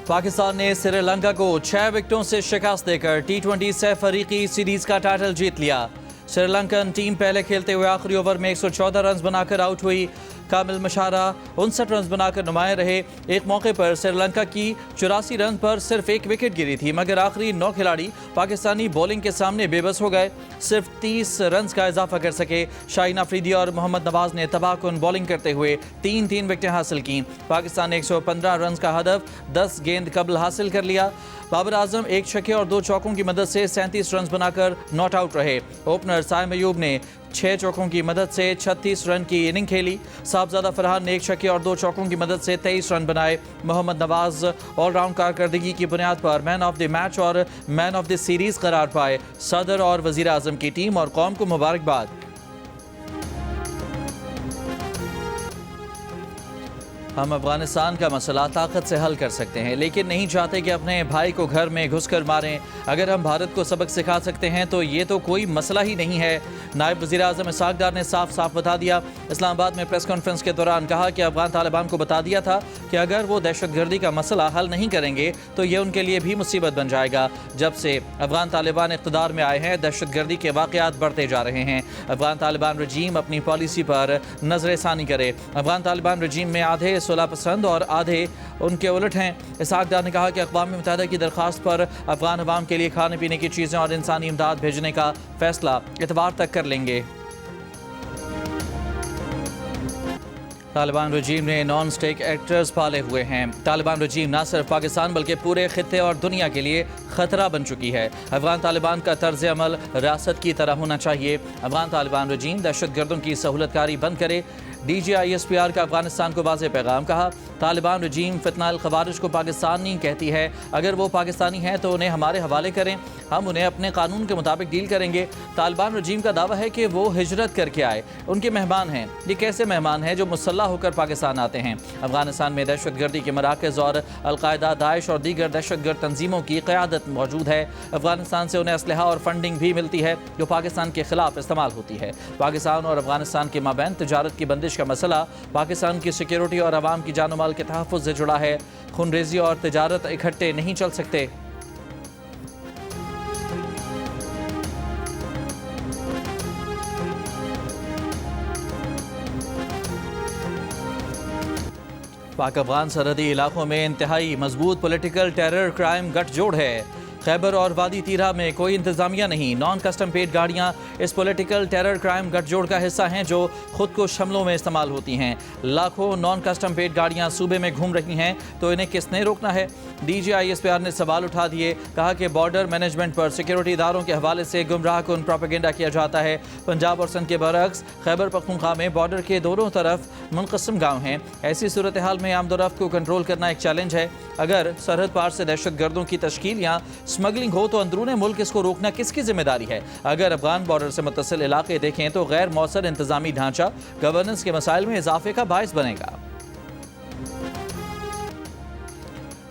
पाकिस्तान ने श्रीलंका को 6 विकेटों से शिकस्त देकर T20 सह फरीकी सीरीज का टाइटल जीत लिया। श्रीलंकन टीम पहले खेलते हुए आखिरी ओवर में 114 रन बनाकर आउट हुई। कामिल मशारा 59 रन बनाकर नुमाया रहे। एक मौके पर श्रीलंका की 84 रन पर सिर्फ एक विकेट गिरी थी, मगर आखिरी 9 खिलाड़ी पाकिस्तानी बॉलिंग के सामने बेबस हो गए। सिर्फ 30 रन का इजाफा कर सके। शाहीन अफरीदी और मोहम्मद नवाज ने तबाहकुन बॉलिंग करते हुए 3 विकेटें हासिल की। पाकिस्तान ने 115 रन का हदफ 10 गेंद कबल हासिल कर लिया। बाबर आजम 1 छक्के और 2 चौकों की मदद से 37 रन बनाकर नॉट आउट रहे। ओपनर साइम अयूब ने 6 चौकों की मदद से 36 रन की इनिंग खेली। साहबजादा फरहान ने 1 छक्के और 2 चौकों की मदद से 23 रन बनाए। मोहम्मद नवाज ऑलराउंड कारकर्दगी की बुनियाद पर मैन ऑफ द मैच और मैन ऑफ द सीरीज करार पाए। सदर और वजीर आजम की टीम और कौम को मुबारकबाद। हम अफगानिस्तान का मसला ताकत से हल कर सकते हैं, लेकिन नहीं चाहते कि अपने भाई को घर में घुसकर मारें। अगर हम भारत को सबक सिखा सकते हैं तो ये तो कोई मसला ही नहीं है। नायब वज़ीर आज़म इसहाक़ डार ने साफ साफ बता दिया। इस्लामाबाद में प्रेस कॉन्फ्रेंस के दौरान कहा कि अफगान तालिबान को बता दिया था कि अगर वो दहशतगर्दी का मसला हल नहीं करेंगे तो ये उनके लिए भी मुसीबत बन जाएगा। जब से अफगान तालिबान इक़्तिदार में आए हैं, दहशतगर्दी के वाक़यात बढ़ते जा रहे हैं। अफगान तालिबान रजीम अपनी पॉलिसी पर नज़रसानी करे। अफगान तालिबान रजीम में आधे सुलह पसंद और आधे उनके उलट हैं। इसहाक़ डार ने कहा कि अक़वाम मुत्तहिदा की दरख्वास्त पर अफगान अवाम के लिए खाने पीने की चीज़ें और इंसानी इमदाद भेजने का फैसला इतवार तक कर लेंगे। तालिबान रजीम ने नॉन स्टेक एक्टर्स पाले हुए हैं। तालिबान रजीम न सिर्फ पाकिस्तान बल्कि पूरे खित्ते और दुनिया के लिए ख़तरा बन चुकी है। अफगान तालिबान का तर्ज अमल रियासत की तरह होना चाहिए। अफगान तालिबान रजीम दहशतगर्दों की सहूलतकारी बंद करे। DGISPR का अफगानिस्तान को वाज़ेह पैगाम। कहा, तालिबान रजीम फितनाल ख़वारिज को पाकिस्तानी कहती है। अगर वो पाकिस्तानी हैं तो उन्हें हमारे हवाले करें, हम उन्हें अपने कानून के मुताबिक डील करेंगे। तालिबान रजीम का दावा है कि वो हिजरत करके आए, उनके मेहमान हैं। ये कैसे मेहमान हैं जो मुसल्लह होकर पाकिस्तान आते हैं? अफगानिस्तान में दहशतगर्दी के मराकज़ और अलकायदा, दाइश और दीगर दहशतगर्द तंजीमों की क़यादत मौजूद है। अफगानिस्तान से उन्हें असलहा और फंडिंग भी मिलती है जो पाकिस्तान के खिलाफ इस्तेमाल होती है। पाकिस्तान और अफगानिस्तान के माबैन तजारत की बंदिश का मसला पाकिस्तान की सिक्योरिटी और अवाम की जान माल के तहफ़्फ़ुज़ से जुड़ा है। खूनरेज़ी और तजारत इकट्ठे नहीं चल सकते। पाक अफगान सरहदी इलाकों में इंतहाई मजबूत पॉलिटिकल टेरर क्राइम गठजोड़ है। खैबर और वादी तीरा में कोई इंतजामिया नहीं। नॉन कस्टम पेड गाड़ियाँ इस पॉलिटिकल टेरर क्राइम गठजोड़ का हिस्सा हैं जो खुद को हमलों में इस्तेमाल होती हैं। लाखों नॉन कस्टम पेड गाड़ियाँ सूबे में घूम रही हैं, तो इन्हें किसने रोकना है? DGISPR ने सवाल उठा दिए। कहा कि बॉर्डर मैनेजमेंट पर सिक्योरिटी इदारों के हवाले से गुमराहकुन प्रोपेगेंडा किया जाता है। पंजाब और सिंध के बरअक्स खैबर पख्तूनख्वा में बॉर्डर के दोनों तरफ मुनक़सिम गाँव हैं। ऐसी सूरत हाल में आमदोरफ्त को कंट्रोल करना एक चैलेंज है। अगर सरहद पार से दहशतगर्दों की तश्कील या स्मगलिंग हो तो अंदरूनी मुल्क इसको रोकना किसकी जिम्मेदारी है? अगर अफगान बॉर्डर से मुत्तसिल इलाके देखें तो गैर मौसर इंतजामी ढांचा गवर्नेंस के मसाइल में इजाफे का बायस बनेगा।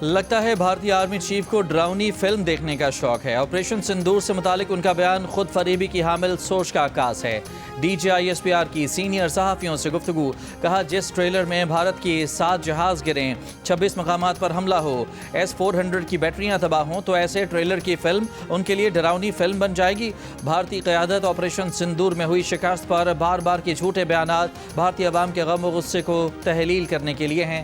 लगता है भारतीय आर्मी चीफ को डरावनी फिल्म देखने का शौक है। ऑपरेशन सिंदूर से मुतालिक उनका बयान खुद फरीबी की हामिल सोच का आकाश है। DGISPR की सीनियर सहाफ़ियों से गुफ्तगू। कहा, जिस ट्रेलर में भारत की 7 जहाज़ गिरें, 26 मकामात पर हमला हो, S-400 की बैटरियां तबाह हों, तो ऐसे ट्रेलर की फिल्म उनके लिए डरावनी फिल्म बन जाएगी। भारतीय क़यादत ऑपरेशन सिंदूर में हुई शिकस्त पर बार बार के झूठे बयानात भारतीय अवाम के गम व गुस्से को तहलील करने के लिए हैं।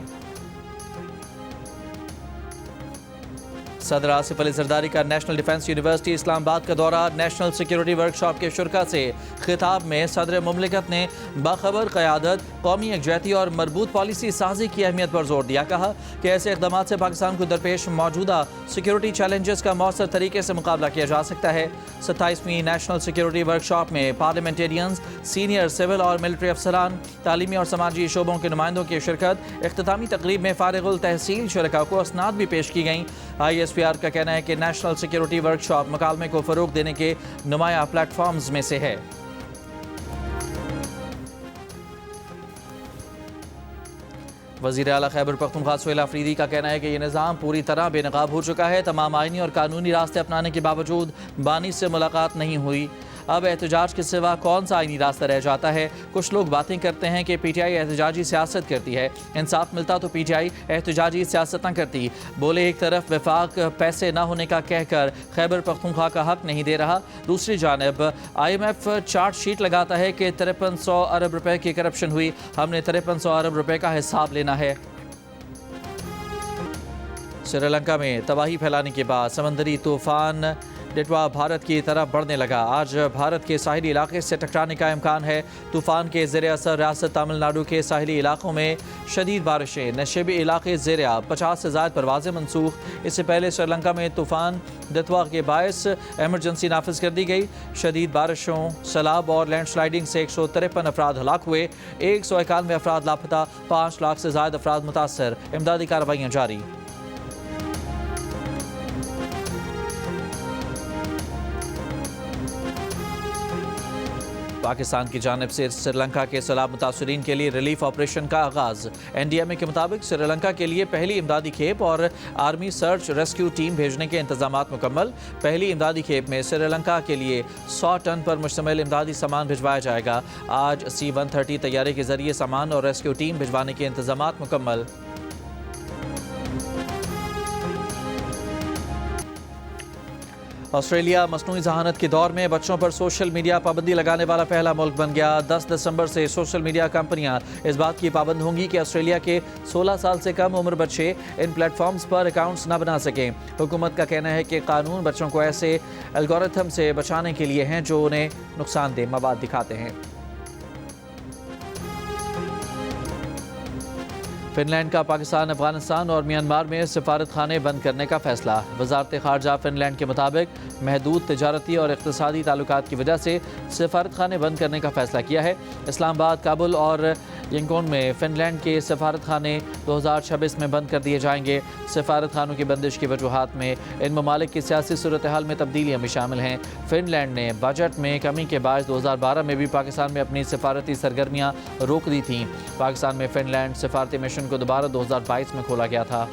सदर आसिफ अली जरदारी का नेशनल डिफेंस यूनिवर्सिटी इस्लामाबाद का दौरा। नेशनल सिक्योरिटी वर्कशॉप के शुरका से खिताब में सदर मुमलिकत ने बाखबर क़यादत, कौमी यकजहती और मरबूत पॉलिसी साजी की अहमियत पर जोर दिया। कहा कि ऐसे इक़दाम से पाकिस्तान को दरपेश मौजूदा सिक्योरिटी चैलेंजेस का मौसर तरीके से मुकाबला किया जा सकता है। 27वीं नेशनल सिक्योरिटी वर्कशॉप में पार्लियामेंटेरियंस, सीनियर सिविल और मिलिट्री अफसरान, तालीमी और समाजी शोबों के नुमाइंदों की शिरकत। इख्तितामी तकरीब में फारिगुल तहसील शुरका को असनाद भी पेश की गईं। ISPR का कहना है कि नेशनल सिक्योरिटी वर्कशॉप मुकालमे को फ़रोग देने के नुमाया प्लेटफॉर्म्स में से है। वज़ीर आला खैबर पख्तूनख्वा सुहेल अफरीदी का कहना है कि यह निज़ाम पूरी तरह बेनकाब हो चुका है। तमाम आइनी और कानूनी रास्ते अपनाने के बावजूद बानी से मुलाकात नहीं हुई। अब एहतजाज के सिवा कौन सा आईनी रास्ता रह जाता है। कुछ लोग बातें करते हैं कि पीटीआई एहतजाजी सियासत करती है। इंसाफ मिलता तो पीटीआई एहतजाजी सियासत न करती। बोले एक तरफ वफाक पैसे न होने का कहकर खैबर पख्तूनख्वा का हक नहीं दे रहा, दूसरी जानब IMF चार्ट शीट लगाता है कि 5300 अरब रुपए की करप्शन हुई। हमने 5300 अरब रुपए का हिसाब लेना है। श्रीलंका में तबाही फैलाने के बाद समंदरी तूफान डिटवा भारत की तरफ बढ़ने लगा। आज भारत के साहिली इलाके से टकराने का इम्कान है। तूफान के ज़ेर असर रियासत तमिलनाडु के साहिली इलाकों में शदीद बारिशें, नशेबी इलाके ज़ेर 50 से ज़ायद परवाज़ें मनसूख। इससे पहले श्रीलंका में तूफान डिटवा के बायस एमरजेंसी नाफिज कर दी गई। शदीद बारिशों, सैलाब और लैंडस्लाइडिंग से 153 अफराद हलाक हुए, 191 अफराद लापता, 5 लाख से ज़ायद अफराद मुतासर। इमदादी कार्रवाइयाँ जारी। पाकिस्तान की जानिब से श्रीलंका के सैलाब मुतासरीन के लिए रिलीफ ऑपरेशन का आगाज़। NDMA के मुताबिक श्रीलंका के लिए पहली इमदादी खेप और आर्मी सर्च रेस्क्यू टीम भेजने के इंतजामात मुकम्मल। पहली इमदादी खेप में श्रीलंका के लिए 100 टन पर मुश्तमिल इमदादी सामान भिजवाया जाएगा। आज C-130 तैयारे के जरिए सामान और रेस्क्यू टीम भिजवाने के इंतजामात मुकम्मल। ऑस्ट्रेलिया मसनूई जहानत के दौर में बच्चों पर सोशल मीडिया पाबंदी लगाने वाला पहला मुल्क बन गया। 10 दिसंबर से सोशल मीडिया कंपनियां इस बात की पाबंद होंगी कि ऑस्ट्रेलिया के 16 साल से कम उम्र बच्चे इन प्लेटफॉर्म्स पर अकाउंट्स न बना सकें। हुकूमत का कहना है कि कानून बच्चों को ऐसे एल्गोरिथम से बचाने के लिए हैं जो उन्हें नुकसानदेह मवाद दिखाते हैं। फिनलैंड का पाकिस्तान, अफगानिस्तान और म्यांमार में सफारत खाने बंद करने का फैसला। वजारत खारजा फिनलैंड के मुताबिक महदूद तिजारती और इक़्तिसादी ताल्लुकात की वजह से सफारत खाने बंद करने का फैसला किया है। इस्लामाबाद, काबुल और यंगून में फिनलैंड के सफारत खाने 2026 में बंद कर दिए जाएंगे। सफारत खानों की बंदिश की वजूहात में इन ममालिक की सियासी सूरत हाल में तब्दीलियाँ भी शामिल हैं। फिनलैंड ने बजट में कमी के बाद 2012 में भी पाकिस्तान में अपनी सफारती सरगर्मियाँ रोक दी थीं। पाकिस्तान में फिनलैंड सफारती मिशन को दोबारा 2022 में खोला गया था।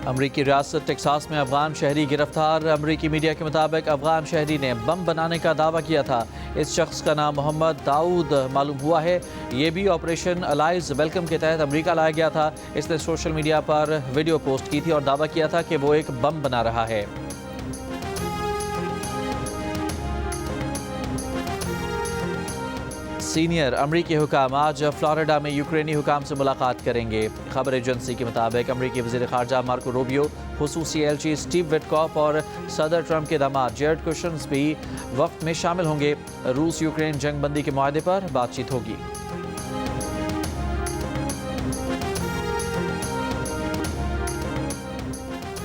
अमरीकी रियासत टेक्सास में अफगान शहरी गिरफ्तार। अमरीकी मीडिया के मुताबिक अफगान शहरी ने बम बनाने का दावा किया था। इस शख्स का नाम मोहम्मद दाऊद मालूम हुआ है। ये भी ऑपरेशन अलाइज वेलकम के तहत अमेरिका लाया गया था। इसने सोशल मीडिया पर वीडियो पोस्ट की थी और दावा किया था कि वो एक बम बना रहा है। सीनियर अमरीकी हुकाम आज फ्लोरिडा में यूक्रेनी हुकाम से मुलाकात करेंगे। खबर एजेंसी के मुताबिक अमरीकी वज़ीर ख़ारजा मार्को रूबियो, खुसूसी एलची स्टीव विटकॉफ और सदर ट्रंप के दामाद जेरेड कुशन्स भी वफ्द में शामिल होंगे। रूस यूक्रेन जंग बंदी के मुआहदे पर बातचीत होगी।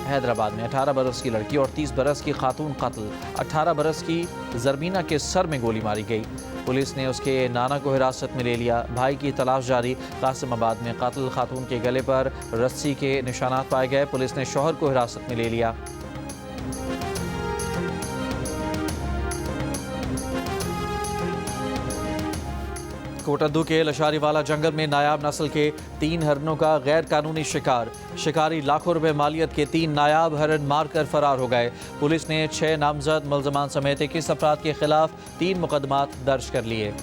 हैदराबाद में 18 बरस की लड़की और 30 बरस की खातून कत्ल। 18 बरस की जरमीना के सर में गोली मारी गई। पुलिस ने उसके नाना को हिरासत में ले लिया। भाई की तलाश जारी। कासिमाबाद में कत्ल खातून के गले पर रस्सी के निशानात पाए गए। पुलिस ने शौहर को हिरासत में ले लिया। कोटद्दू के लशारीवाला जंगल में नायाब नस्ल के 3 हरनों का गैर कानूनी शिकार। शिकारी लाखों रुपए मालियत के 3 नायाब हरन मारकर फरार हो गए। पुलिस ने 6 नामजद मुल्ज़मान समेत 21 अफराद के खिलाफ 3 मुकदमात दर्ज कर लिए।